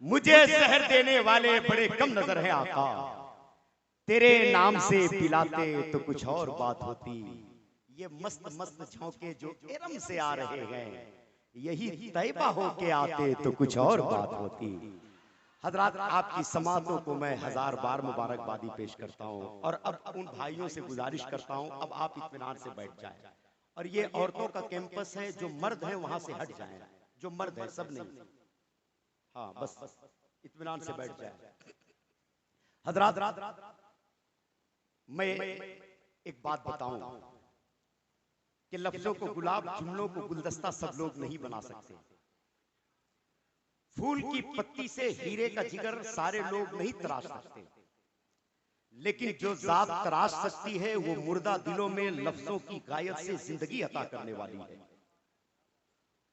مجھے زہر دینے والے بڑے کم نظر ہیں آقا، تیرے نام سے پلاتے تو کچھ اور بات ہوتی، یہ مست مست جھونکے جو ارم سے آ رہے ہیں، یہی طیبہ ہو کے آتے تو کچھ اور بات ہوتی۔ حضرات آپ کی سماعتوں کو میں ہزار بار مبارکبادی پیش کرتا ہوں، اور اب ان بھائیوں سے گزارش کرتا ہوں اب آپ اطمینان سے بیٹھ جائیں، اور یہ عورتوں کا کیمپس ہے، جو مرد ہیں وہاں سے ہٹ جائیں، جو مرد ہیں سب نہیں، ہاں بس اطمینان سے بیٹھ جائیں۔ حضرات میں ایک بات بتاؤں کہ لفظوں کو گلاب، جملوں کو گلدستہ سب لوگ نہیں بنا سکتے، پھول کی پتی سے ہیرے کا جگر سارے لوگ نہیں تراش سکتے، لیکن جو ذات تراش سکتی ہے وہ مردہ دلوں میں لفظوں کی غایت سے زندگی عطا کرنے والی ہے،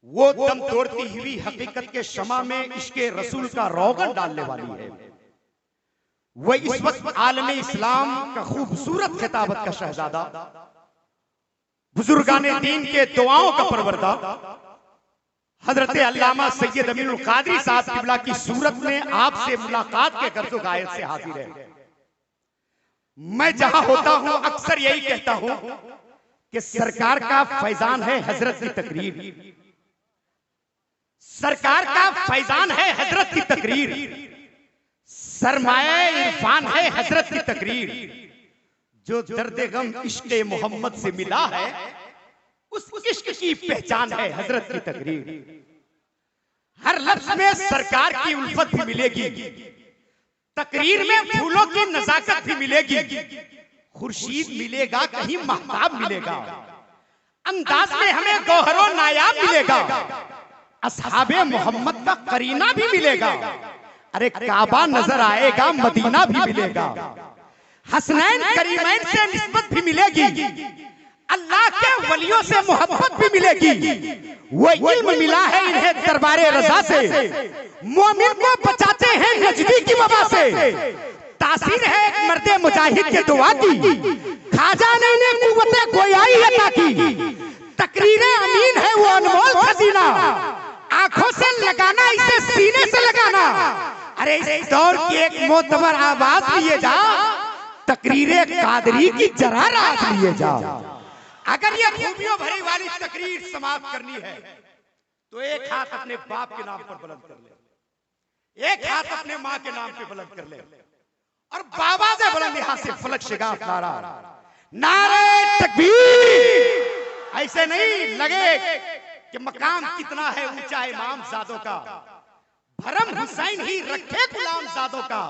وہ دم توڑتی ہوئی حقیقت کے شمع میں عشق رسول کا روغن ڈالنے والی ہے، وہ اس وقت عالم اسلام کا خوبصورت خطابت کا شہزادہ، بزرگان دین کے دعاؤں کا پروردہ، حضرت علامہ سید امین القادری صاحب قبلہ کی صورت میں آپ سے ملاقات کے غرض و غایت سے حاضر ہے۔ میں جہاں ہوتا ہوں اکثر یہی کہتا ہوں کہ سرکار کا فیضان ہے حضرت کی تقریر، سرکار کا فیضان ہے حضرت کی تقریر، سرمایہ عرفان ہے حضرت کی تقریر، جو درد غم عشق محمد سے ملا ہے اس عشق کی پہچان ہے حضرت کی تقریر۔ ہر لفظ میں سرکار کی الفت بھی ملے گی، تقریر میں پھولوں کی نزاکت بھی ملے گی، خورشید ملے گا کہیں مہتاب ملے گا، انداز میں ہمیں گوہر و نایاب ملے گا، اصحاب محمد کا قرینہ بھی ملے گا، ارے کعبہ نظر آئے گا مدینہ بھی ملے گا، حسنین کریمین سے نسبت بھی ملے گی، اللہ کے ولیوں سے محبت بھی ملے گی، وہ علم ملا ہے انہیں دربار رضا سے، مومن کو بچاتے ہیں نجدی کی وبا سے، تاثیر ہے ایک مرد مجاہد کے دعا کی، خواجہ نے قوت گویائی عطا کی، تقریر امین ہے وہ انمول خزینہ، آنکھوں سے لگانا اسے سینے سے لگانا، ارے اس دور کی ایک معتبر آواز لیے جا، تقریر قادری کی جرار آج لیے جا۔ اگر یہ خوبیوں بھری والی تقریر سماعت کرنی ہے تو ایک ہاتھ اپنے باپ کے نام پر بلند کر لے، ایک ہاتھ اپنے ماں کے نام پہ بلند کر لے، اور بابا سے بلند یہاں سے فلک شگاف نعرہ، نعرہ تکبیر، ایسے نہیں لگے کہ مقام کتنا ہے اونچا امام زادوں کا، بھرم حسین ہی رکھے غلام زادوں کا،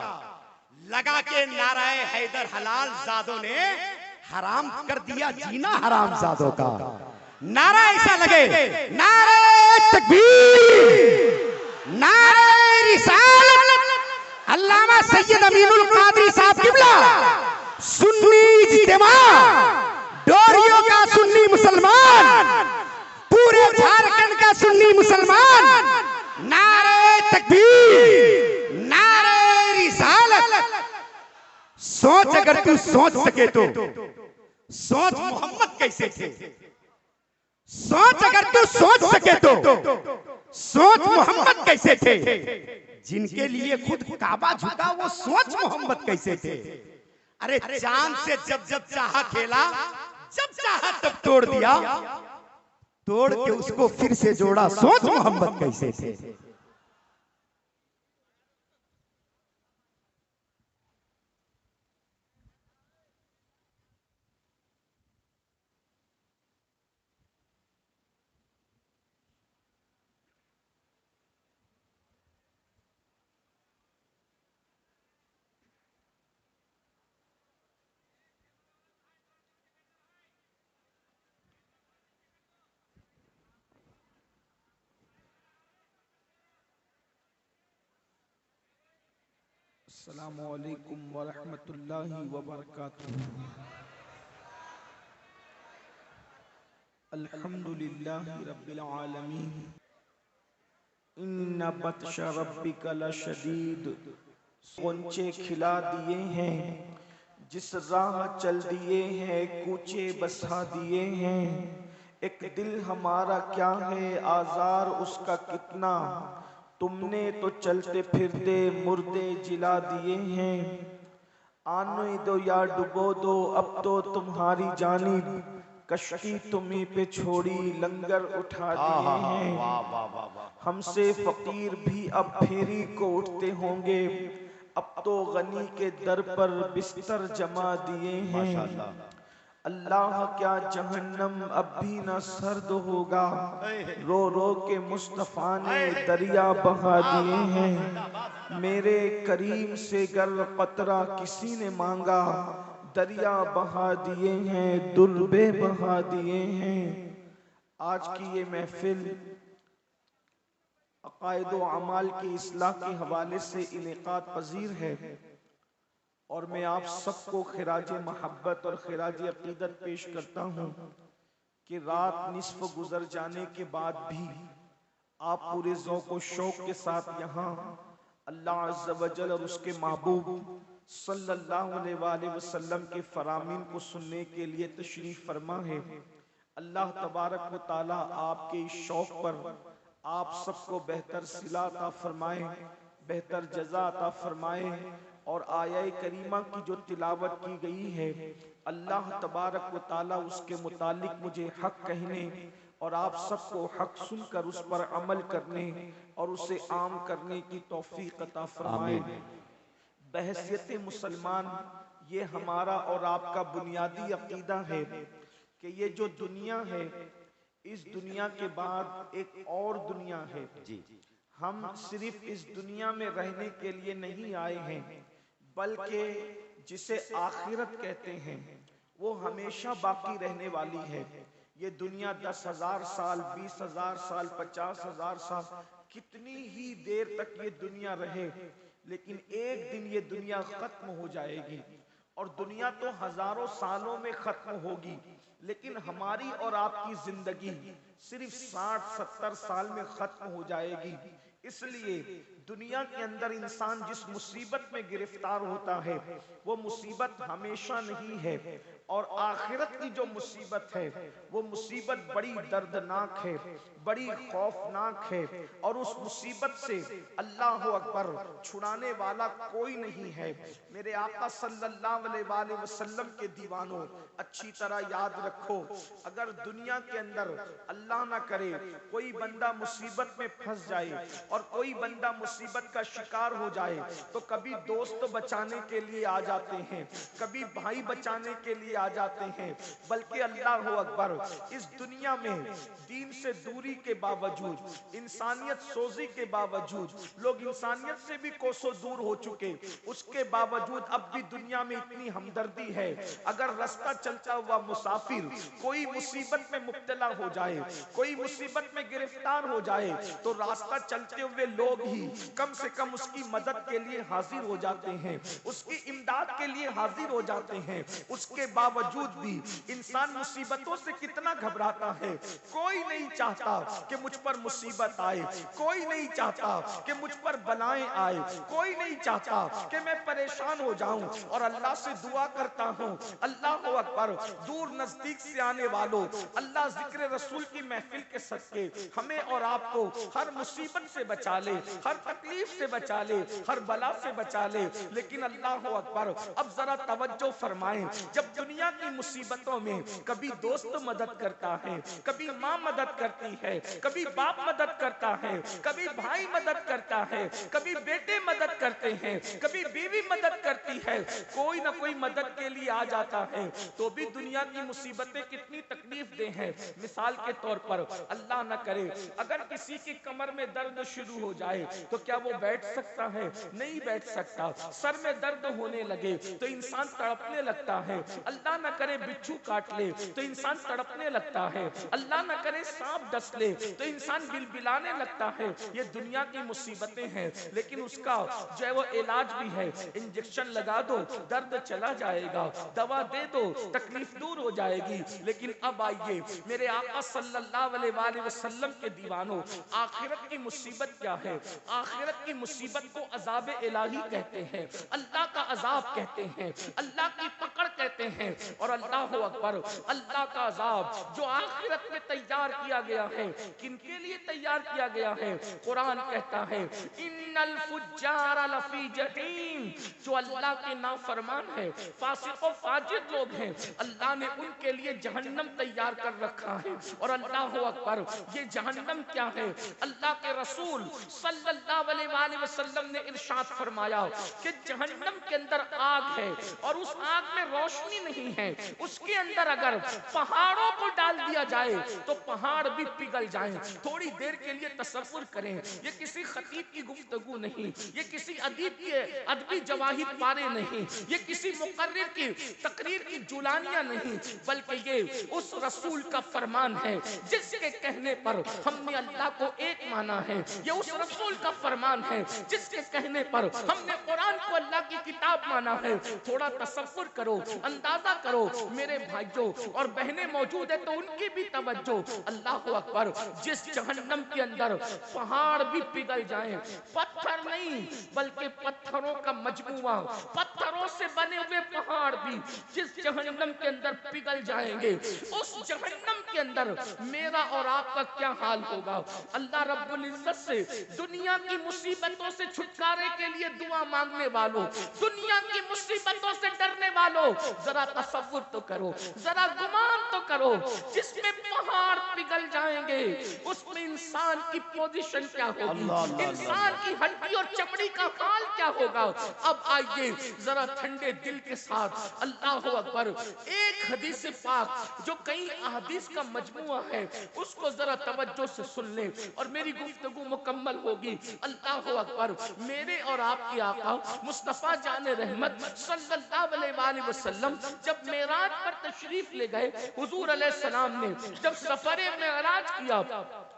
لگا کے نعرہ حیدر حلال زادوں نے حرام کر دیا جینا حرام زادوں کا، نعرہ ایسا لگے، نعرہ تکبیر، نعرہ رسالت، علامہ سید امین القادری صاحب قبلہ، سنی اجتماع، ڈوریوں کا سنی مسلمان، پورے جھارکھنڈ کا سنی مسلمان، نعرہ تکبیر، نعرہ رسالت۔ سوچ اگر تو سوچ سکے تو سوچ محمد کیسے تھے، سوچ اگر تو سوچ سکے تو سوچ محمد کیسے تھے، جن کے لیے خود کعبہ جھکا وہ سوچ محمد کیسے تھے، ارے چاند سے جب جب چاہا کھیلا، جب چاہا تب توڑ دیا، توڑ کے اس کو پھر سے جوڑا، سوچ محمد کیسے تھے۔ السلام علیکم ورحمۃ اللہ وبرکاتہ۔ الحمدللہ رب العالمین، ان بطش ربک لشدید، غنچے کھلا دیے ہیں، جس راہ چل دیے ہیں کوچے بسا دیے ہیں، ایک دل ہمارا کیا ہے آزار اس کا کتنا، تم نے تو چلتے پھرتے مردے جلا دیے ہیں، آنے دو یا ڈبو دو اب تو تمہاری جانب، کشتی تمہیں پہ چھوڑی لنگر اٹھا دیے ہیں، واہ واہ واہ واہ، ہم سے فقیر بھی اب پھیری کو اٹھتے ہوں گے، اب تو غنی کے در پر بستر جما دیے ہیں، ماشاءاللہ، اللہ کیا جہنم اب بھی نہ سرد ہوگا، رو رو کے مصطفیٰ نے دریا بہا دیے ہیں، میرے کریم سے گر قطرہ کسی نے مانگا، دریا بہا دیے ہیں، دربے بہا دیے ہیں۔ آج کی یہ محفل عقائد و اعمال کی اصلاح کے حوالے سے انعقاد پذیر ہے، اور میں آپ سب کو خراج محبت اور خراج عقیدت پیش کرتا ہوں کہ رات نصف گزر جانے کے بعد بھی آپ پورے ذوق و شوق کے ساتھ یہاں اللہ عز و جل اور اس کے محبوب صلی اللہ علیہ وآلہ وسلم کے فرامین کو سننے کے لیے تشریف فرما ہے۔ اللہ تبارک و تعالی آپ کے اس شوق پر آپ سب کو بہتر صلہ عطا فرمائے، بہتر جزا عطا فرمائے، اور آیہ کریمہ کی جو تلاوت کی گئی ہے اللہ تبارک و تعالی اس کے متعلق مجھے حق کہنے اور آپ سب کو حق سن کر اس پر عمل کرنے اور اسے عام کرنے کی توفیق عطا فرمائے۔ بحیثیت مسلمان یہ ہمارا اور آپ کا بنیادی عقیدہ ہے کہ یہ جو دنیا ہے اس دنیا کے بعد ایک اور دنیا ہے، ہم صرف اس دنیا میں رہنے کے لیے نہیں آئے ہیں بلکہ جسے آخرت کہتے ہیں وہ ہمیشہ باقی رہنے والی ہے۔ یہ دنیا 10,000 سال، 20,000 سال، 50,000 سال، کتنی ہی دیر تک یہ دنیا رہے، لیکن ایک دن یہ دنیا ختم ہو جائے گی، اور دنیا تو ہزاروں سالوں میں ختم ہوگی، لیکن ہماری اور آپ کی زندگی صرف 60-70 سال میں ختم ہو جائے گی۔ اس لیے دنیا کے اندر انسان جس مصیبت میں گرفتار ہوتا ہے وہ مصیبت ہمیشہ نہیں ہے، اور آخرت کی جو مصیبت ہے وہ مصیبت بڑی دردناک ہے، بڑی خوفناک ہے، اور اس مصیبت سے اللہ اکبر چھڑانے والا کوئی نہیں ہے۔ میرے آقا صلی اللہ علیہ وآلہ وسلم کے دیوانوں اچھی طرح یاد رکھو، اگر دنیا کے اندر اللہ نہ کرے کوئی بندہ مصیبت میں پھنس جائے اور کوئی بندہ مصیبت کا شکار ہو جائے تو کبھی دوست بچانے کے لیے آ جاتے ہیں، کبھی بھائی بچانے کے لیے آ جاتے ہیں، بلکہ اللہ اکبر اس دنیا میں دین سے دوری کے باوجود، انسانیت سوزی کے باوجود، لوگ انسانیت سے بھی کوسوں دور ہو چکے، اس کے باوجود اب بھی دنیا میں اتنی ہمدردی ہے۔ اگر رستہ چلتا ہوا مسافر کوئی مصیبت میں مبتلا ہو جائے، کوئی مصیبت میں گرفتار ہو جائے، تو راستہ چلتے ہوئے لوگ ہی کم سے کم اس کی مدد کے لیے حاضر ہو جاتے ہیں، اس کی امداد کے لیے حاضر ہو جاتے ہیں۔ اس کے باوجود بھی انسان مصیبتوں سے کتنا گھبراتا ہے۔ کوئی نہیں چاہتا کہ مجھ پر مصیبت آئے، کوئی نہیں چاہتا کہ مجھ پر بلائیں آئے، کوئی نہیں چاہتا کہ میں پریشان ہو جاؤں، اور اللہ سے دعا کرتا ہوں اللہ اکبر دور نزدیک سے آنے والوں، اللہ ذکر رسول کی محفل کے صدقے ہمیں اور آپ کو ہر مصیبت سے بچا لے، ہر تکلیف سے بچا لے، ہر بلا سے بچا لے۔ لیکن اللہ اکبر اب ذرا توجہ فرمائیں، جب دنیا کی مصیبتوں میں کبھی دوست مدد کرتا ہے، کبھی ماں مدد کرتی ہے، کبھی باپ مدد کرتا ہے، کبھی بھائی مدد کرتا ہے، کبھی بیٹے مدد کرتے ہیں، کبھی بیوی مدد کرتی ہے، کوئی نہ کوئی مدد کے لیے آ جاتا ہے، تو بھی دنیا کی مصیبتیں کتنی تکلیف دہ ہیں۔ مثال کے طور پر اللہ نہ کرے اگر کسی کی کمر میں درد شروع ہو جائے تو کیا وہ بیٹھ سکتا ہے؟ نہیں بیٹھ سکتا۔ سر میں درد ہونے لگے تو انسان تڑپنے لگتا ہے۔ اللہ نہ کرے بچھو کاٹ لے تو انسان تڑپنے لگتا ہے۔ اللہ نہ کرے سانپ ڈس لے تو انسان بلبلانے لگتا ہے۔ یہ دنیا کی مصیبتیں ہیں، لیکن اس کا جو ہے وہ علاج بھی ہے۔ انجیکشن لگا دو درد چلا جائے گا، دوا دے دو تکلیف دور ہو جائے گی۔ لیکن اب آئیے میرے آقا صلی اللہ علیہ وآلہ وسلم کے دیوانوں، آخرت کی مصیبت کیا ہے؟ آخرت کی مصیبت کو عذاب الہی کہتے ہیں، اللہ کا عذاب کہتے ہیں، اللہ کی پکڑ کہتے ہیں۔ اور اللہ اکبر، اللہ کا عذاب جو آخرت میں تیار کیا گیا ہے، کن کے لیے تیار کیا گیا ہے؟ قرآن کہتا ہے ان الفجار لفی جحیم، جو اللہ کے نافرمان ہے، فاسق و فاجر لوگ ہیں، اللہ نے ان کے لیے جہنم تیار کر رکھا ہے۔ اور اللہ اکبر، یہ جہنم کیا ہے؟ اللہ کے رسول صلی اللہ علیہ وآلہ وسلم نے ارشاد فرمایا کہ جہنم کے اندر آگ ہے، اور اس آگ میں روشنی نہیں ہے، اس کے اندر اگر پہاڑوں کو ڈال دیا جائے تو پہاڑ بھی پگھل جائیں۔ تھوڑی دیر کے لیے تصور کریں، یہ کسی خطیب کی گفتگو نہیں، یہ کسی ادیب کی ادبی جواہر پارے نہیں، یہ کسی مقرر کی تقریر کی جولانیاں نہیں، بلکہ یہ اس رسول کا فرمان ہے جس کے کہنے پر ہم نے اللہ کو ایک مانا ہے۔ یہ اس رسول کا فرمان ہے جس کے کہنے پر ہم نے قرآن کو اللہ کی کتاب مانا ہے۔ تھوڑا تصور کرو، اندازہ کرو میرے بھائیوں اور بہنیں موجود ہیں تو ان کی بھی توجہ۔ اللہ اکبر، جس جہنم کے اندر پہاڑ بھی پگھل جائیں، پتھر نہیں بلکہ پتھروں کا مجموعہ، پتھروں سے بنے ہوئے پہاڑ بھی جس جہنم کے اندر پگھل جائیں گے، اس جہنم کے اندر میرا اور آپ کا کیا حال ہوگا؟ اللہ رب العزت سے دنیا کی مصیبتوں سے چھٹکارے کے لیے دعا مانگنے والوں، دنیا کی مصیبتوں سے ڈرنے والوں، ذرا تصور تو کرو، ذرا گمان تو کرو، جس میں پہاڑ پگھل جائیں گے اس میں انسان کی پوزیشن کیا ہوگی، انسان کی ہڈی اور چمڑی کا حال کیا ہوگا؟ اب آئیے ذرا ٹھنڈے دل کے ساتھ اللہ اکبر ایک حدیث پاک جو کئی احادیث کا مجموعہ ہے اس کو ذرا توجہ سے سن لیں اور میری گفتگو مکمل ہوگی۔ اللہ اکبر، میرے اور آپ کے آقا مصطفیٰ جان رحمت صلی اللہ علیہ وآلہ وسلم جب معراج پر تشریف لے گئے، حضور علیہ السلام نے جب سفر معراج کیا،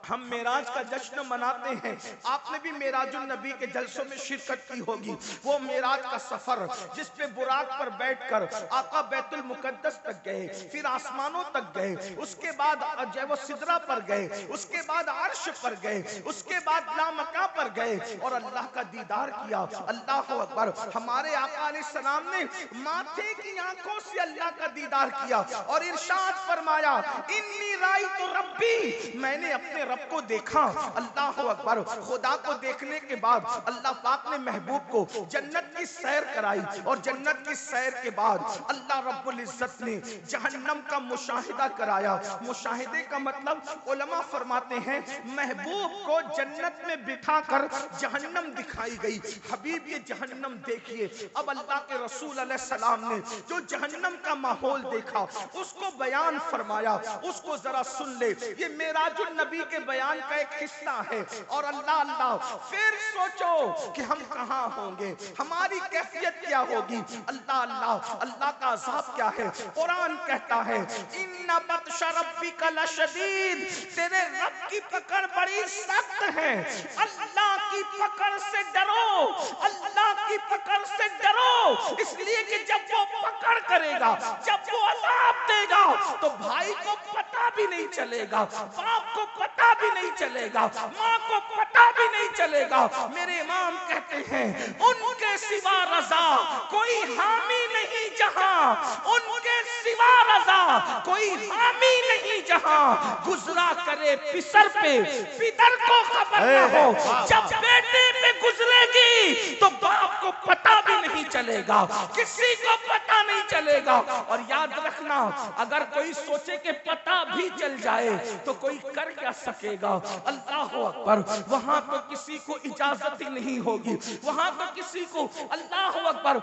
ہم معراج کا جشن مناتے ہیں، آپ نے بھی معراج النبی کے جلسوں میں شرکت کی ہوگی۔ وہ معراج کا سفر جس پہ براق پر بیٹھ کر آقا بیت المقدس تک گئے، پھر آسمانوں تک گئے، اس کے بعد جو وہ سدرہ پر گئے، اس کے بعد عرش پر گئے، اس کے بعد لامکاں پر گئے اور اللہ کا دیدار کیا۔ اللہ اکبر، ہمارے آقا علیہ السلام نے ماتھے کی آنکھوں سے اللہ کا دیدار کیا اور ارشاد فرمایا انی رأیت ربی، میں نے اپنے رب کو دیکھا۔ اللہ اکبر، خدا کو دیکھنے کے بعد اللہ پاک نے محبوب کو جنت کی سیر کرائی اور جنت کی سیر کے بعد اللہ رب العزت نے جہنم کا مشاہدہ کرایا۔ مشاہدے کا مطلب علماء فرماتے ہیں محبوب کو جنت میں بٹھا کر جہنم دکھائی گئی۔ حبیب یہ جہنم دیکھیے۔ اب اللہ کے رسول علیہ السلام نے جو جہنم کا ماحول دیکھا اس کو بیان فرمایا، اس کو ذرا سن لے۔ یہ معراج النبی کے بیان کا ایک حصہ ہے اور اللہ پھر سوچو کہ ہم کہاں ہوں گے، ہماری کیفیت کیا ہوگی۔ اللہ کا عذاب کیا ہے؟ قرآن کہتا ہے ان بطش ربک لشدید، تیرے رب کی پکڑ بڑی سخت ہے۔ اللہ کی پکڑ سے ڈرو، اللہ کی پکڑ سے ڈرو، اس لیے کہ جب وہ پکڑ کرے گا، جب وہ عذاب دے گا تو بھائی کو پتہ بھی نہیں چلے گا، باپ کو پتہ بھی نہیں چلے گا، ماں کو پتہ بھی نہیں چلے گا۔ میرے امام کہتے ہیں ان کے سوا رضا کوئی حامی نہیں جہاں، ان کے سوا رضا کوئی حامی نہیں جہاں، گزرا کرے پسر پہ پدر کو خبر نہ ہو، جب بیٹے پہ گزرے گی تو باپ کو پتہ بھی نہیں چلے گا، کسی کو پتہ نہیں چلے گا۔ اور یاد رکھنا اگر کوئی سوچے کہ پتہ بھی چل جائے تو کوئی کر کیا سکے گا۔ اللہ اکبر، وہاں تو کسی کو اجازت ہی نہیں ہوگی، وہاں تو کسی کو اللہ اکبر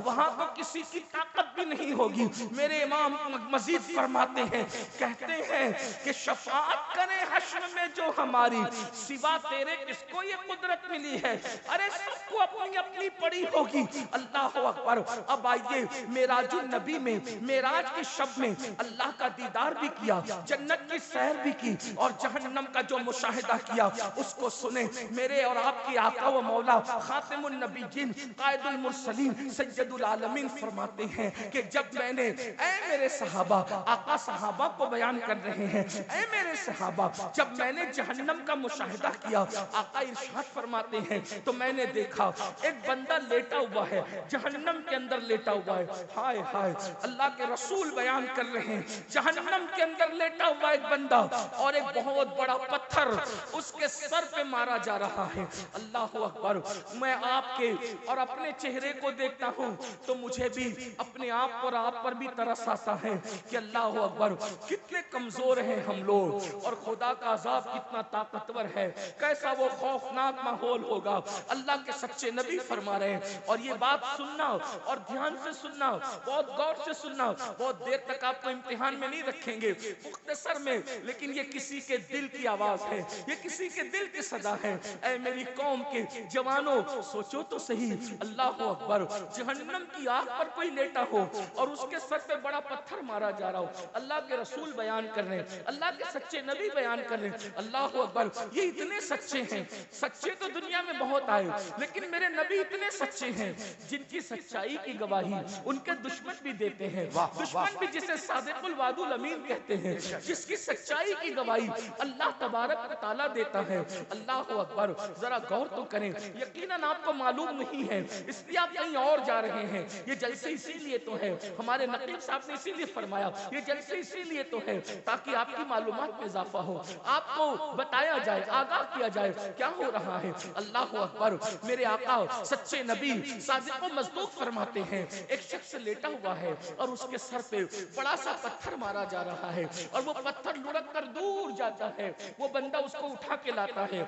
وہاں تو کسی کی طاقت بھی نہیں ہوگی۔ میرے امام مزید فرماتے ہیں، کہتے ہیں کہ شفاعت کرے حشر میں جو ہماری، سوا تیرے کس کو یہ قدرت ملی ہے؟ ارے سب کو اپنی اپنی پڑی ہوگی۔ اللہ اکبر، اب اب آئیے معراج النبی میں، معراج کے شب میں اللہ کا دیدار بھی کیا، جنت کی سیر بھی کی، اور جہنم کا جو مشاہدہ کیا اس کو سنیں۔ میرے اور آپ کے آقا و مولا خاتم النبیین قائد المرسلین سید العالمین فرماتے ہیں کہ جب میں نے، اے میرے صحابہ، آقا صحابہ کو بیان کر رہے ہیں، اے میرے صحابہ، جب میں نے جہنم کا مشاہدہ کیا، آقا ارشاد فرماتے ہیں تو میں نے دیکھا ایک بندہ لیٹا ہوا ہے، جہنم کے اندر لیٹا ہوا ہے۔ ہائے ہائے، اللہ کے رسول بیان کر رہے ہیں جہنم کے اندر لیٹا ہوا ایک بندہ، اور ایک بہت بڑا پتھر اس کے سر پہ مارا جا رہا ہے۔ اللہ اکبر، میں آپ کے اور اپنے چہرے کو دیکھتا ہوں تو مجھے بھی اپنے آپ اور آپ پر بھی ترس آتا ہے کہ اللہ اکبر، کتنے کمزور ہیں ہم لوگ، اور خدا کا عذاب کتنا طاقتور ہے، کیسا وہ خوفناک ماحول ہوگا۔ اللہ کے سچے نبی فرما رہے ہیں، اور یہ بات سننا اور دھیان سے سننا، بہت غور سے سننا، بہت دیر تک آپ کو امتحان میں نہیں رکھیں گے، مختصر میں، لیکن یہ کسی کے دل کی آواز ہے، یہ کسی کے دل کی صدا ہے۔ اے میری قوم کے جوانوں، سوچو تو صحیح، اللہ اکبر، جہنم کی آگ پر کوئی لیٹا ہو اور اس کے سر پہ بڑا پتھر مارا جا رہا ہو، اللہ کے رسول بیان کر رہے ہیں، اللہ کے سچے نبی بیان کر رہے ہیں، اللہ اکبر، یہ اتنے سچے ہیں، سچے تو دنیا میں بہت آئے، لیکن میرے نبی اتنے سچے ہیں جن کی سچائی کی گواہی ان کے دشمن بھی دیتے ہیں، دشمن بھی جسے صادق الوعد الامین کہتے ہیں، جس کی سچائی کی گواہی اللہ تبارک و تعالیٰ دیتا ہے۔ اللہ اکبر، ذرا غور تو کریں، یقیناً آپ کو معلوم نہیں ہے اس لیے آپ کہیں اور جا رہے ہیں، یہ جلسے اسی لیے تو ہے، ہمارے نقیب صاحب نے اسی لیے فرمایا یہ جلسے اسی لیے تو ہے تاکہ آپ کی معلومات میں اضافہ ہو، آپ کو بتایا جائے، آگاہ کیا جائے کیا ہو رہا ہے۔ اللہ اکبر، میرے آقا سچے نبی صادق و مصدوق فرماتے ہیں ایک شخص لیٹا ہوا ہے اور اس کے سر پہ بڑا سا پتھر مارا جا رہا ہے، اور وہ پتھر لڑک کر دور جاتا ہے، وہ بندہ اس کو اٹھا کے لاتا ہے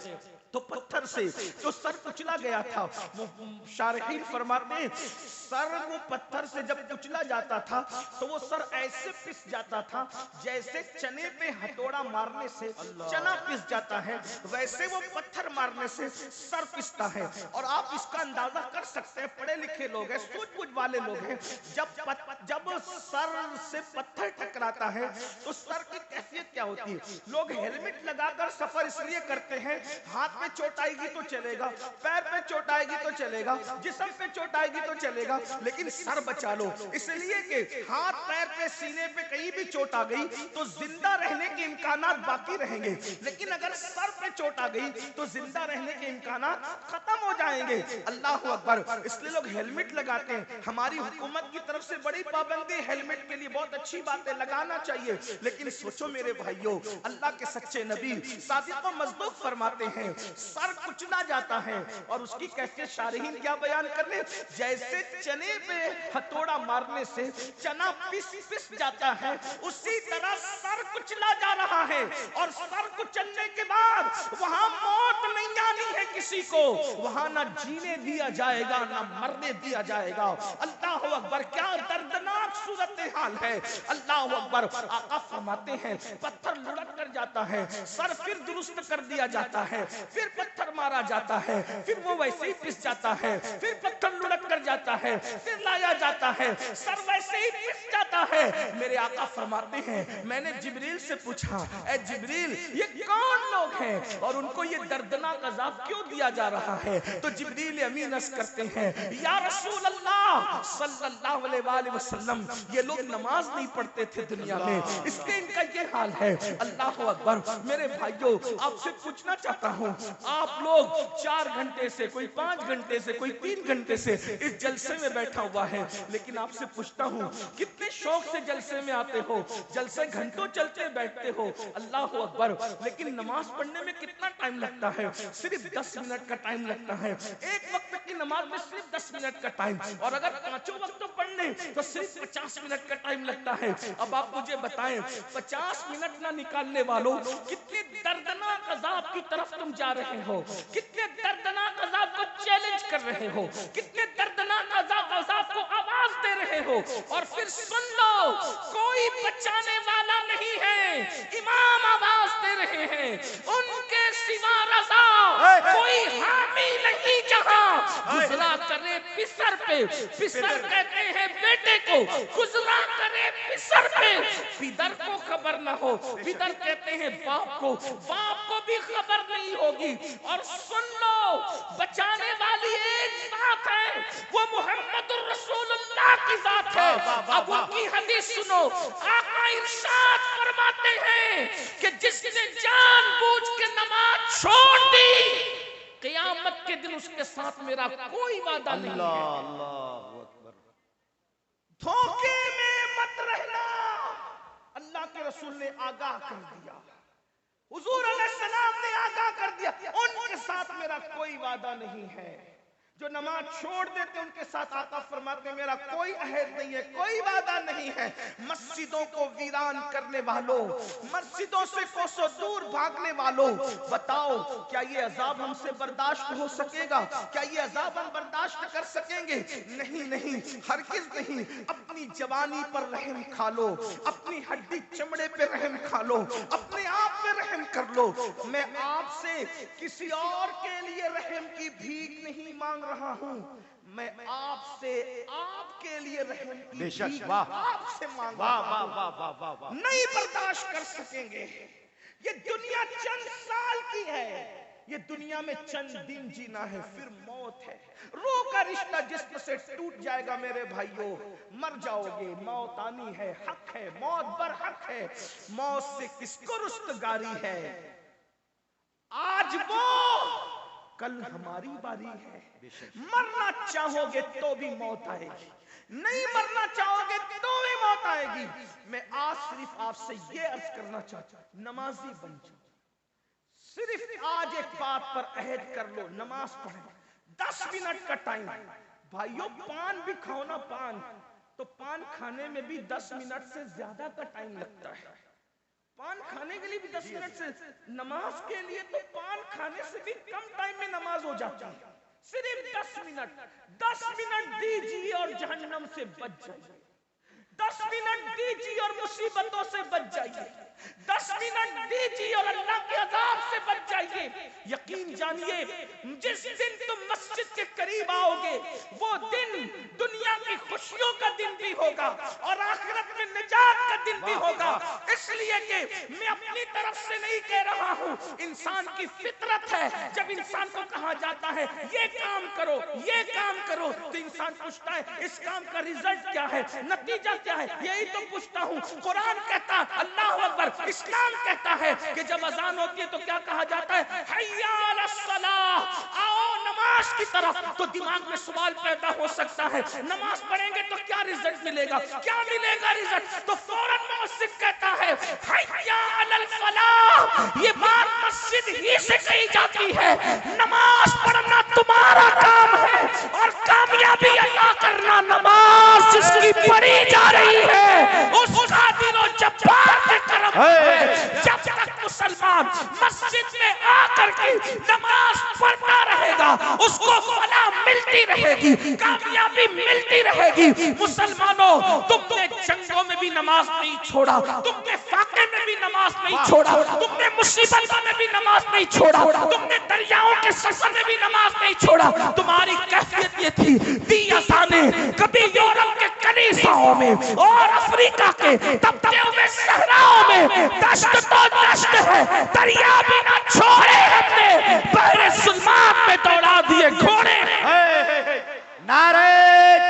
تو پتھر سے جو سر کچلا گیا تھا، وہ شارحین فرماتے ہیں سر وہ پتھر سے جب کچلا جاتا تھا تو وہ سر ایسے پس جاتا تھا جیسے چنے پہ ہتھوڑا مارنے سے چنا پس جاتا ہے، ویسے وہ پتھر مارنے سے سر پستا ہے۔ اور آپ اس کا اندازہ کر سکتے ہیں، پڑھے لکھے لوگ ہیں، سوچ بوجھ والے لوگ ہیں، جب سر سے پتھر ٹکراتا ہے تو سر کی کیفیت کیا ہوتی ہے؟ لوگ ہیلمٹ لگا کر سفر اس لیے کرتے ہیں، ہاتھ پہ چوٹ آئے گی تو چلے گا، پیر پہ چوٹ آئے گی تو چلے گا، جسم پہ چوٹ آئے گی تو چلے گا، لیکن سر بچا لو، اس لیے کہ ہاتھ پیر پہ سینے پہ کہیں بھی چوٹ آ گئی تو زندہ رہنے کے امکانات باقی رہیں گے، لیکن اگر سر پہ چوٹ آ گئی تو زندہ رہنے کے امکانات ختم ہو جائیں گے۔ اللہ اکبر، اس لیے لوگ ہیلمٹ لگاتے ہیں، ہماری حکومت کی طرف سے بڑی پابندی ہیلمٹ کے لیے، بہت اچھی بات ہے، لگانا چاہیے، لیکن سوچو میرے بھائیوں، اللہ کے سچے نبی صادق و مصدوق فرماتے ہیں سر کچلا جاتا ہے اور اس کی کیفیت شارحین کیا بیان کرنے، جیسے چنے پہ ہتھوڑا مارنے سے چنا پس جاتا ہے، اسی طرح سر کچلا جا رہا ہے، اور سر کچلنے کے بعد وہاں موت نہیں آنی ہے کسی کو، وہاں نہ جینے دیا جائے گا نہ مرنے دیا جائے گا۔ اللہ اکبر، کیا دردناک صورتحال ہے۔ اللہ اکبر، آقا فرماتے ہیں پتھر لڑک کر جاتا ہے، سر پھر درست کر دیا جاتا ہے، پھر پتھر مارا جاتا ہے، پھر وہ ویسے ہی پس جاتا ہے، پھر پتھر لڑک کر جاتا ہے، پھر لایا جاتا ہے، سر ویسے ہی پس جاتا ہے۔ میرے آقا فرماتے ہیں میں نے جبریل سے پوچھا، اے جبریل یہ کون لوگ ہیں اور ان کو یہ دردناک عذاب کیوں دیا جا رہا ہے؟ تو جبریل امین عرض کرتے ہیں یا رسول اللہ صلی اللہ علیہ وآلہ وسلم، یہ لوگ نماز نہیں پڑھتے تھے دنیا میں، اس لیے ان کا یہ حال ہے۔ اللہ اکبر، میرے بھائیوں آپ سے پوچھنا چاہتا ہوں، آپ لوگ 4 گھنٹے سے، کوئی 5 گھنٹے سے، کوئی 3 گھنٹے سے اس جلسے میں بیٹھا ہوا ہے، لیکن آپ سے پوچھتا ہوں کتنے شوق سے جلسے میں آتے ہو، جلسے گھنٹوں چلتے بیٹھتے ہو، اللہ اکبر، لیکن نماز پڑھنے میں کتنا ٹائم لگتا ہے؟ صرف 10 منٹ کا ٹائم لگتا ہے، ایک وقت کی نماز میں صرف 10 منٹ کا ٹائم، اور اگر 5 وقتوں پڑھنے تو صرف 50 منٹ کا ٹائم لگتا ہے۔ اب آپ مجھے بتائیں 50 منٹ نہ نکالنے والوں کتنے دردناک عذاب کی طرف تم جا رہے ہو، کتنے دردناک عذاب کو چیلنج کر رہے ہو، کتنے دردناک عذاب کو آواز دے رہے ہو، اور پھر سن لو کوئی بچانے والا نہیں ہے، امام آواز دے رہے ہیں ان کے سوا رضا کوئی حامی نہیں جہاں، گزرا کرے پسر پہ، پسر کہتے ہیں بیٹے کو، گزرا کرے پسر پہ، پدر کو خبر نہ ہو، پدر کہتے ہیں باپ کو، باپ کو بھی خبر نہیں ہوگی۔ اور سن لو، بچانے والی ایک ذات ہے، وہ محمد الرسول اللہ کی ذات ہے۔ اب ان کی حدیث سنو، آقا ارشاد فرماتے ہیں کہ جس نے جان بوجھ کے نماز چھوڑ دی، قیامت کے دن اس کے ساتھ میرا کوئی وعدہ نہیں ہے۔ اللہ اکبر۔ دھوکے میں مت رہنا، اللہ کے رسول نے آگاہ کر دیا، حضور علیہ السلام نے آگاہ کر دیا، ان کے ساتھ میرا کوئی وعدہ نہیں ہے۔ جو نماز چھوڑ دیتے ان کے ساتھ آقا فرماتے ہیں میرا کوئی عہد نہیں ہے، کوئی وعدہ نہیں ہے۔ مسجدوں کو ویران کرنے والوں، مسجدوں سے کوسوں دور بھاگنے والوں، بتاؤ کیا یہ عذاب ہم سے برداشت ہو سکے گا؟ کیا یہ عذاب ہم برداشت کر سکیں گے؟ نہیں نہیں، ہرگز نہیں۔ اپنی جوانی پر رحم کھا لو، اپنی ہڈی چمڑے پہ رحم کھا لو، اپنے آپ پہ رحم کر لو۔ میں آپ سے کسی اور کے لیے رحم کی بھیک نہیں مانگ رہا ہوں، میں آپ سے آپ کے لیے رحم کی بے شک، بھیک واہ آپ سے مانگ واہ رہا واہ ہوں۔ واہ واہ واہ واہ۔ نہیں برداشت کر سکیں گے۔ یہ دنیا چند سال کی ہے، یہ دنیا میں چند دن جینا ہے، پھر موت ہے۔ روح کا رشتہ جسم سے ٹوٹ جائے گا میرے بھائیوں، مر جاؤ گے، موت آنی ہے، حق ہے، موت برحق ہے، موت سے کس کو رستگاری ہے؟ آج وہ، کل ہماری باری ہے۔ مرنا چاہو گے تو بھی موت آئے گی، نہیں مرنا چاہو گے تو بھی موت آئے گی۔ میں آج صرف آپ سے یہ عرض کرنا چاہتا ہوں، نمازی بن جاؤ۔ صرف آج ایک بات پر عہد کر لو، نماز پڑھیں، 10 منٹ کا ٹائم۔ بھائیوں پان بھی کھاؤ نا، پان تو پان کھانے میں بھی 10 منٹ سے زیادہ کا ٹائم لگتا ہے۔ پان کھانے کے لیے بھی 10 منٹ سے، نماز کے لیے تو پان کھانے سے بھی کم ٹائم میں نماز ہو جاتی ہے۔ صرف 10 منٹ، 10 منٹ دیجیے اور جہنم سے بچ جائیے، 10 منٹ دیجیے اور مصیبتوں سے بچ جائیے، 10 منٹ دیجیے اور اللہ کے عذاب سے بچ جائیے۔ یقین جانیے، جس دن تم مسجد کے قریب آؤ گے، وہ دن دنیا کی خوشیوں کا دن بھی ہوگا اور آخرت میں نجات کا دن بھی ہوگا۔ اس لیے کہ میں اپنی طرف سے نہیں کہہ رہا ہوں، انسان کی فطرت ہے، جب انسان کو کہا جاتا ہے یہ کام کرو، یہ کام کرو، تو انسان پوچھتا ہے اس کام کا ریزلٹ کیا ہے، نتیجہ کیا ہے، یہی تو پوچھتا ہوں۔ قرآن کہتا ہے، اللہ اکبر، اسلام کہتا ہے کہ جب اذان ہوتی ہے تو کیا کہا جاتا ہے؟ حی علی الصلاۃ، آؤ نماز کی طرف۔ تو دماغ میں سوال پیدا ہو سکتا ہے، نماز پڑھیں گے تو کیا ریزلٹ ملے گا، کیا ملے گا ریزلٹ؟ تو فوراً مؤذن کہتا ہے حی علی الفلاح، یہ بات مسجد ہی سے کہی جاتی ہے۔ نماز پڑھنا تمہارا کام ہے اور کامیابی عطا کرنا نماز جس کی پڑھی جا رہی ہے اس قادر و جبار کے کرم ہے۔ جب تک مسلمان مسجد میں آ کر کے نماز پڑھتا رہے گا، اس کو فلاح ملتی رہے گی، کامیابی ملتی رہے گی۔ مسلمانوں، تم نے جنگوں میں بھی نماز نہیں چھوڑا، تم نے فاقے میں بھی نماز نہیں چھوڑا، تم نے مصیبتوں میں بھی نماز نہیں چھوڑا، تم نے دریاؤں کے سفر میں بھی نماز نہیں چھوڑا۔ تمہاری کیفیت یہ تھی، دی اذانیں کبھی یورپ کے کنیساؤں میں اور افریقہ کے تپتے ہوئے صحراؤں میں، دشت تو دشت ہے، دریا بھی نہ چھوڑے ہم نے، بحر ظلمات میں دوڑا دیے گھوڑے۔ نعرہ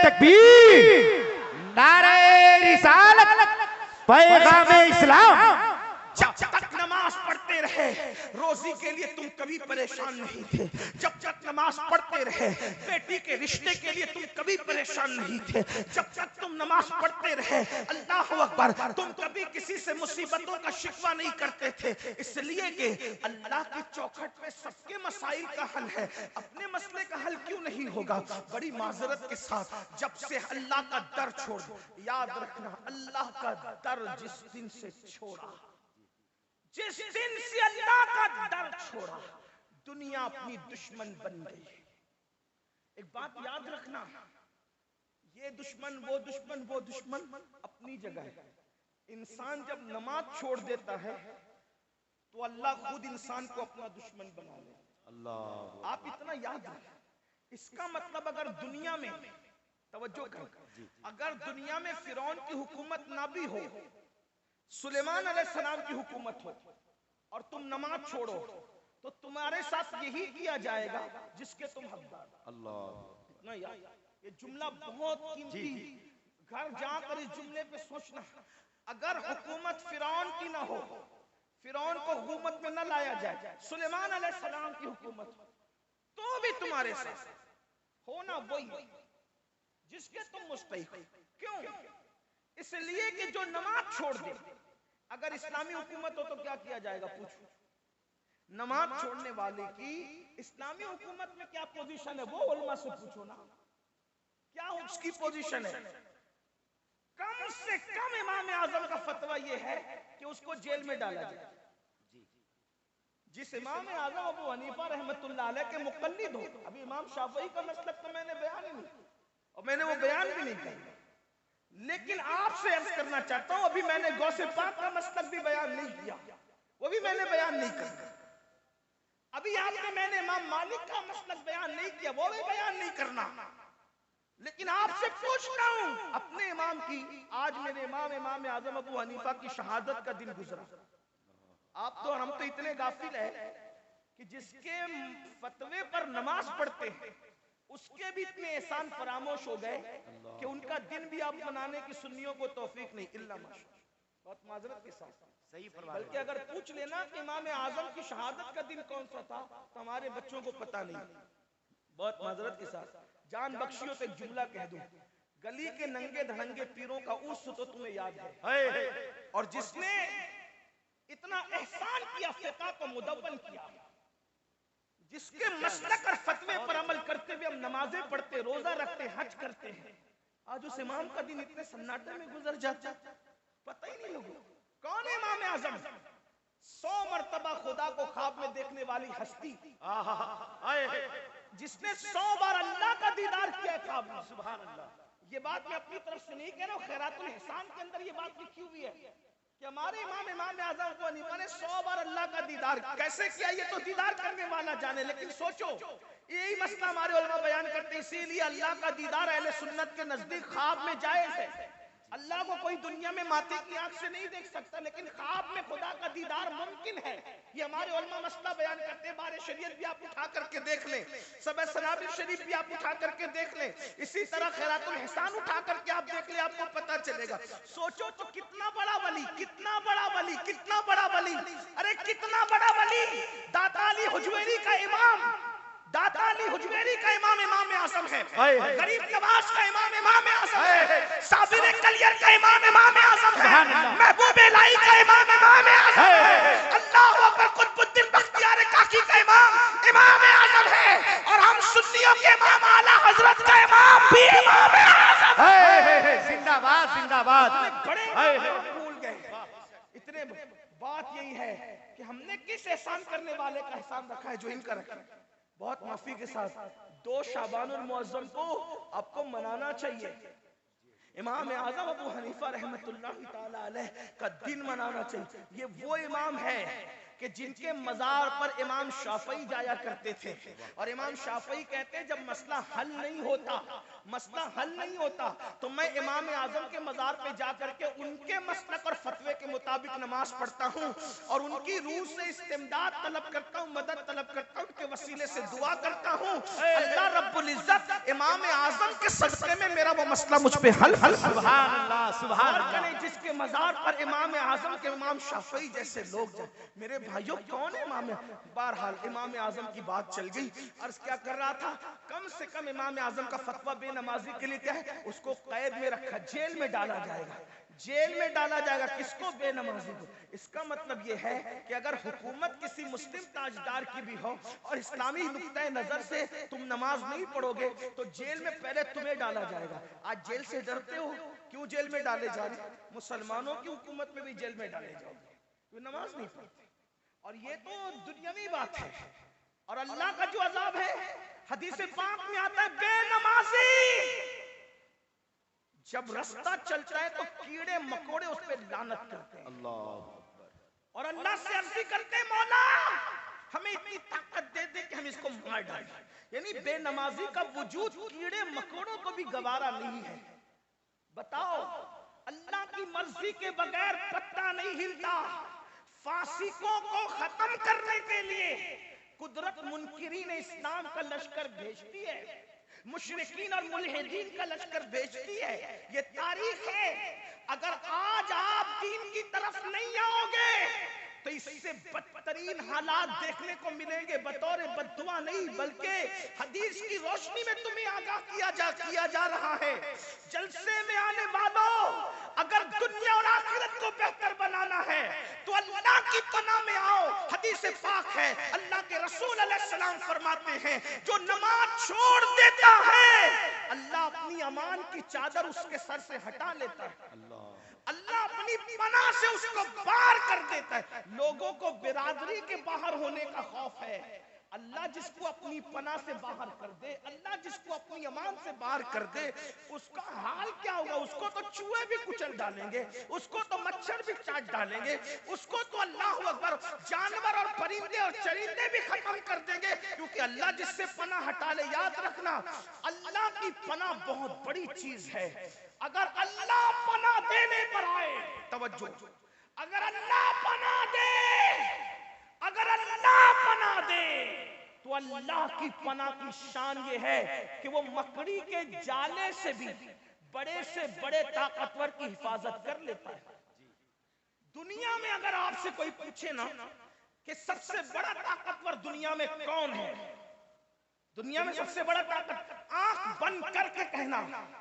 تکبیر، نعرہ رسالت، پیغام اسلام۔ جب تک نماز پڑھتے رہے، روزی کے لیے تم کبھی پریشان نہیں تھے۔ جب تک نماز پڑھتے رہے، بیٹی کے رشتے کے لیے تم کبھی پریشان نہیں تھے۔ جب تک تم نماز پڑھتے رہے، اللہ اکبر، تم کبھی کسی سے مصیبتوں کا شکوہ نہیں کرتے تھے، اس لیے کہ اللہ کی چوکھٹ پہ سب کے مسائل کا حل ہے۔ اپنے مسئلے کا حل کیوں نہیں ہوگا؟ بڑی معذرت کے ساتھ، جب سے اللہ کا در چھوڑ، یاد رکھنا، اللہ کا در جس دن سے چھوڑا، جس دن سے اللہ کا در چھوڑا، دنیا اپنی دشمن بن گئی۔ ایک بات یاد رکھنا، یہ دشمن وہ دشمن وہ دشمن اپنی جگہ ہے۔ انسان جب نماز چھوڑ دیتا ہے تو اللہ خود انسان کو اپنا دشمن بنا لے۔ اللہ، آپ اتنا یاد رکھیں، اس کا مطلب اگر دنیا میں توجہ کر، اگر دنیا میں فرعون کی حکومت نہ بھی ہو، سلیمان علیہ السلام کی حکومت ہو، اور تم نماز چھوڑو تو تمہارے ساتھ یہی کیا جائے گا جس کے تم حقدار۔ اللہ یہ جملہ بہت قیمتی، گھر جا کر اس جملے پہ سوچنا۔ اگر حکومت فرعون کی نہ ہو، فرعون کو حکومت میں نہ لایا جائے، سلیمان علیہ السلام کی حکومت ہو، تو بھی تمہارے ساتھ ہونا وہی جس کے تم مستحق۔ کیوں؟ اس لیے کہ جو نماز چھوڑ دے، اگر اسلامی حکومت ہو تو کیا کیا جائے گا؟ پوچھو، نماز چھوڑنے والے کی اسلامی حکومت میں کیا پوزیشن ہے؟ وہ علماء سے پوچھو نا، کیا اس کی پوزیشن ہے؟ کم سے کم امام اعظم کا فتویٰ یہ ہے کہ اس کو جیل میں ڈالا جائے۔ جس امام اعظم ابو حنیفہ رحمت اللہ علیہ کے مقلد ہو، ابھی امام شافعی کا مسلک تو میں نے بیان ہی نہیں، اور میں نے وہ بیان بھی نہیں کیا، لیکن آپ سے عرض کرنا چاہتا ہوں، ابھی میں نے غوث پاک کا مسلک بھی بیان نہیں کیا، وہ بھی میں نے بیان نہیں کرنا۔ ابھی آپ نے میں نے امام مالک کا مسلک بیان نہیں کیا، وہ بھی بیان نہیں کرنا، لیکن آپ سے پوچھتا ہوں اپنے امام کی۔ آج میرے امام اعظم ابو حنیفہ کی شہادت کا دن گزرا، آپ تو ہم تو اتنے غافل ہیں کہ جس کے فتوے پر نماز پڑھتے ہیں اس کے بھی اتنے احسان فراموش ہو گئے کہ ان کا دن بھی آپ منانے کی سنیوں کو توفیق نہیں، الا ماشاءاللہ۔ بہت معذرت کے ساتھ، صحیح فرمایا۔ بلکہ اگر پوچھ لینا کہ امام اعظم کی شہادت کا دن کون سا تھا تو ہمارے بچوں کو پتہ نہیں۔ بہت معذرت کے ساتھ جان بخشیوں تو ایک جملہ کہہ دوں، گلی کے ننگے دھڑنگے پیروں کا اس تو تمہیں یاد ہے، اور جس نے اتنا احسان کیا فقہ کو مدون کیا، جس کے مسلک اور فتوے پر عمل کرتے ہوئے ہم نمازیں پڑھتے، روزہ رکھتے، حج کرتے ہیں، آج اس امام کا دن اتنے سناٹے میں گزر جاتا، پتہ ہی نہیں لوگوں۔ کون ہے امام اعظم؟ 100 مرتبہ خدا کو خواب میں دیکھنے والی ہستی، جس نے 100 بار اللہ کا دیدار کیا ہے خواب میں۔ سبحان اللہ۔ یہ بات میں اپنی طرف سے نہیں کہہ رہا ہوں، خیرات الاحسان کے اندر یہ بات لکھی ہوئی ہے کہ ہمارے امام اعظم ابو حنیفہ نے 100 بار اللہ کا دیدار کیسے کیا، یہ تو دیدار کرنے والا جانے، لیکن سوچو یہی مسئلہ ہمارے علماء بیان کرتے ہیں۔ اسی لیے اللہ کا دیدار اہل سنت کے نزدیک خواب میں جائز ہے۔ اللہ کو کوئی دنیا میں ماتے کی آنکھ سے نہیں دیکھ سکتا، لیکن خواب میں خدا کا دیدار ممکن ہے۔ یہ ہمارے علماء مسئلہ بیان کرتے ہیں۔ بار شریعت بھی آپ اٹھا کر کے دیکھ لیں، سبع سنابل شریف بھی آپ اٹھا کر کے دیکھ لیں، اسی طرح خیرات الاحسان اٹھا کر کے آپ دیکھ لیں، آپ کو پتہ چلے گا۔ سوچو تو کتنا بڑا ولی، کتنا بڑا ولی، کتنا بڑا ولی، ارے کتنا بڑا ولی، داتا علی حجویری کا امام، داتا علی حجویری کا امام اعظم ہے، غریب نواز کا امام اعظم ہے، صابر کلیر کا امام اعظم ہے، محبوب الہی کا امام اعظم ہے، اللہ اکبر قطب الدین بختیار کاکی کا امام اعظم ہے، اور ہم سنیوں کے امام اعلیٰ حضرت کا امام بھی امام اعظم ہے۔ زندہ باد، زندہ باد۔ بڑے بھول گئے، اتنے بات یہی ہے کہ ہم نے کس احسان کرنے والے کا احسان رکھا ہے جو ان کا رکھا ہے۔ بہت معافی کے ساتھ 2 شعبان المعظم کو آپ کو منانا چاہیے، امام اعظم ابو حنیفہ رحمت اللہ تعالی علیہ کا دن منانا چاہیے۔ یہ وہ امام ہے کہ جن کے مزار پر امام شافعی جایا کرتے تھے، اور امام شافعی کہتے ہیں جب مسئلہ حل نہیں ہوتا تو میں امام اعظم کے مزار پہ جا کر کے ان کے مسلک اور فتوے کے مطابق نماز پڑھتا ہوں، اور ان کی روح سے استمداد طلب کرتا ہوں، مدد طلب کرتا ہوں، ان کے وسیلے سے دعا کرتا ہوں، اللہ رب العزت امام اعظم کے صدقے میں میرا وہ مسئلہ مجھ پہ حل سبحان اللہ، سبحان اللہ۔ جس کے مزار پر امام اعظم کے امام شافعی جیسے لوگ جائیں۔ میرے بھائیوں کون ہے امام؟ بہرحال امام اعظم کی بات چل گئی، عرض کیا کر رہا تھا، کم سے کم امام اعظم کا فتویٰ بے نمازی کے لیے کیا ہے؟ اس کو قید میں رکھا، جیل میں ڈالا جائے گا، جیل میں ڈالا جائے گا، کس کو؟ بے نمازی کو۔ اس کا مطلب یہ ہے کہ اگر حکومت کسی مسلم تاجدار کی بھی ہو اور اسلامی نقطۂ نظر سے تم نماز نہیں پڑھو گے تو جیل میں پہلے تمہیں ڈالا جائے گا۔ آج جیل سے ڈرتے ہو، کیوں جیل میں ڈالے جا رہے؟ مسلمانوں کی حکومت میں بھی جیل میں ڈالے جاؤ گے، وہ نماز نہیں پڑھتے، اور یہ تو دنیاوی بات ہے۔ اور اللہ کا جو عذاب ہے حدیث پاک میں آتا ہے، بے نمازی جب رستہ چلتا ہے تو کیڑے مکوڑے اس پہ لعنت کرتے ہیں، اور اللہ سے عرض کرتے ہیں مولا ہمیں اتنی طاقت دے دے کہ ہم اس کو مار ڈالیں. یعنی بے نمازی کا وجود کیڑے مکوڑوں کو بھی گوارا نہیں ہے. بتاؤ اللہ کی مرضی کے بغیر پتہ نہیں ہلتا. فاسقوں کو ختم کرنے کے لیے قدرت منکرین اسلام کا لشکر بھیجتی ہے, مشرکین اور ملحدین کا لشکر بھیجتی ہے. یہ تاریخ ہے. اگر آج آپ دین کی طرف نہیں آؤ گے تو اس سے بدترین حالات دیکھنے کو ملیں گے. بطور بددعا نہیں بلکہ حدیث کی روشنی میں تمہیں آگاہ کیا جا رہا ہے. جلسے میں آنے والوں, اگر دنیا اور آخرت کو بہتر بنانا ہے تو اللہ کی پناہ میں آؤ. حدیث پاک ہے, اللہ کے رسول علیہ السلام فرماتے ہیں جو نماز چھوڑ دیتا ہے اللہ اپنی امان کی چادر اس کے سر سے ہٹا لیتا ہے. اللہ اپنی پناہ سے اس کو باہر کر دیتا ہے. لوگوں کو برادری کے باہر ہونے کا خوف ہے. اللہ جس کو اپنی پناہ سے باہر کر دے, اللہ جس کو اپنی امان سے باہر کر دے, اس کا حال کیا ہوگا؟ اس کو تو چوہے بھی کچل ڈالیں گے, اس کو تو مچھر بھی چاٹ ڈالیں گے, اس کو تو اللہ اکبر جانور اور پرندے اور چرندے بھی ختم کر دیں گے. کیونکہ اللہ جس سے پناہ ہٹا لے, یاد رکھنا اللہ کی پناہ بہت بڑی چیز ہے. اگر اللہ پناہ دینے پر آئے, توجہ, اگر اللہ پناہ دے, اگر اللہ پناہ دے تو اللہ کی پناہ کی شان یہ ہے کہ وہ مکڑی کے جالے سے بھی بڑے سے بڑے طاقتور کی حفاظت کر لیتا ہے. دنیا میں اگر آپ سے کوئی پوچھے نا کہ سب سے بڑا طاقتور دنیا میں کون ہے, دنیا میں سب سے بڑا طاقت, آنکھ بند کر کے کہنا